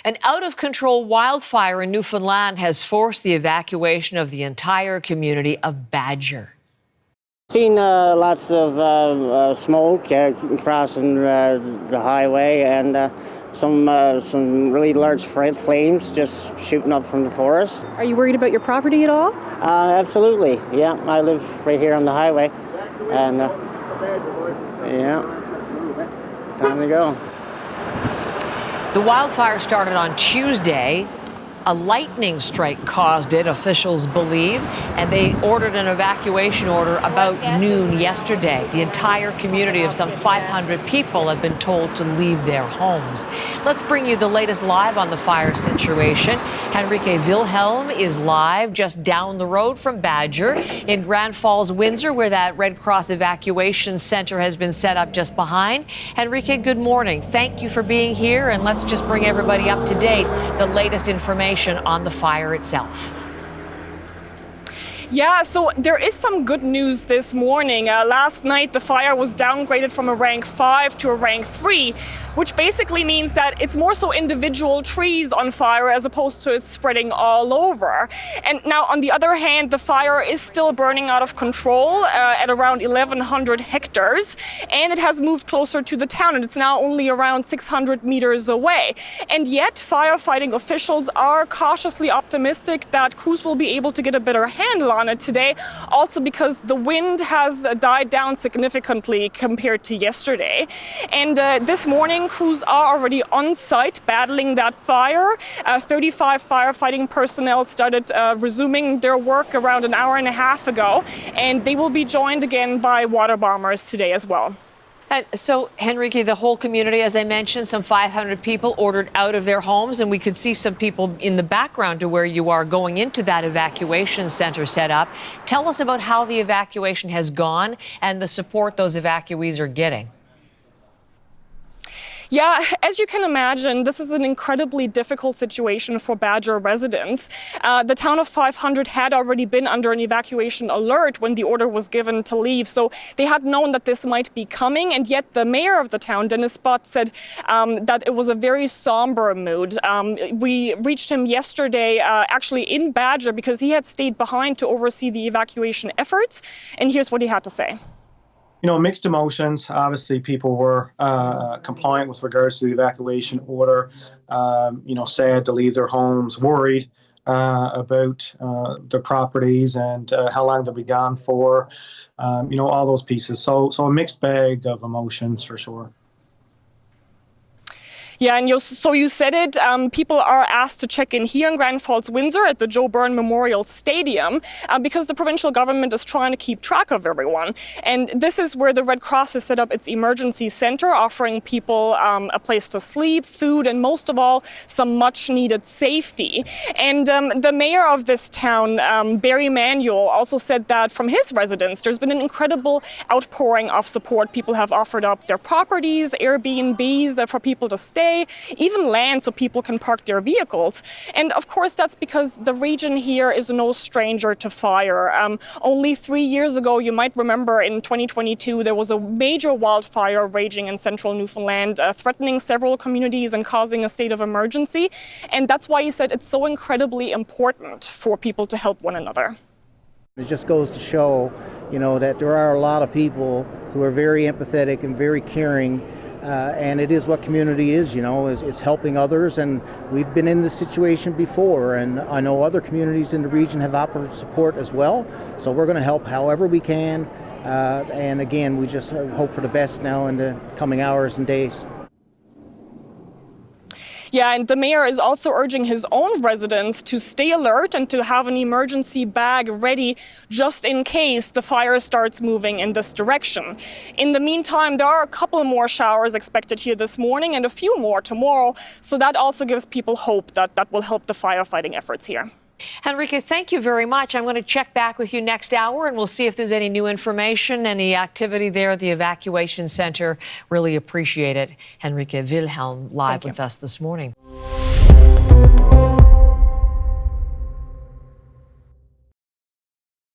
An out-of-control wildfire in Newfoundland has forced the evacuation of the entire community of Badger. Seen lots of smoke crossing the highway, and some really large flames just shooting up from the forest. Are you worried about your property at all? Absolutely, yeah. I live right here on the highway, and yeah, time to go. The wildfire started on Tuesday. A lightning strike caused it, officials believe, and they ordered an evacuation order about noon yesterday. The entire community of some 500 people have been told to leave their homes. Let's bring you the latest live on the fire situation. Henrique Wilhelm is live just down the road from Badger in Grand Falls, Windsor, where that Red Cross evacuation center has been set up just behind. Henrique, good morning. Thank you for being here, and let's just bring everybody up to date. The latest information on the fire itself. Yeah, so there is some good news this morning. Last night, the fire was downgraded from a rank 5 to a rank 3, which basically means that it's more so individual trees on fire as opposed to it spreading all over. And now, on the other hand, the fire is still burning out of control at around 1,100 hectares, and it has moved closer to the town, and it's now only around 600 meters away. And yet, firefighting officials are cautiously optimistic that crews will be able to get a better handle on it today, also because the wind has died down significantly compared to yesterday. And this morning, crews are already on site battling that fire. 35 firefighting personnel started resuming their work around an hour and a half ago, and they will be joined again by water bombers today as well. So, Henrique, the whole community, as I mentioned, some 500 people ordered out of their homes, and we could see some people in the background to where you are going into that evacuation center set up. Tell us about how the evacuation has gone and the support those evacuees are getting. Yeah, as you can imagine, this is an incredibly difficult situation for Badger residents. The town of 500 had already been under an evacuation alert when the order was given to leave, so they had known that this might be coming, and yet the mayor of the town, Dennis Spott, said that it was a very somber mood. We reached him yesterday, actually in Badger, because he had stayed behind to oversee the evacuation efforts, and here's what he had to say. You know, mixed emotions. Obviously, people were compliant with regards to the evacuation order, sad to leave their homes, worried about their properties and how long they'll be gone for, all those pieces. So a mixed bag of emotions for sure. Yeah, and so you said it, people are asked to check in here in Grand Falls, Windsor at the Joe Byrne Memorial Stadium because the provincial government is trying to keep track of everyone. And this is where the Red Cross has set up its emergency center, offering people a place to sleep, food, and most of all, some much needed safety. And the mayor of this town, Barry Manuel, also said that from his residents, there's been an incredible outpouring of support. People have offered up their properties, Airbnbs for people to stay, even land so people can park their vehicles. And of course, that's because the region here is no stranger to fire. Only 3 years ago, you might remember in 2022, there was a major wildfire raging in central Newfoundland, threatening several communities and causing a state of emergency. And that's why he said it's so incredibly important for people to help one another. It just goes to show, that there are a lot of people who are very empathetic and very caring. And it is what community is, is helping others. And we've been in this situation before, and I know other communities in the region have offered support as well. So we're going to help however we can. And again, we just hope for the best now in the coming hours and days. Yeah, and the mayor is also urging his own residents to stay alert and to have an emergency bag ready just in case the fire starts moving in this direction. In the meantime, there are a couple more showers expected here this morning and a few more tomorrow, so that also gives people hope that will help the firefighting efforts here. Henrique, thank you very much. I'm going to check back with you next hour, and we'll see if there's any new information, any activity there at the evacuation center. Really appreciate it. Henrique Wilhelm live with us this morning.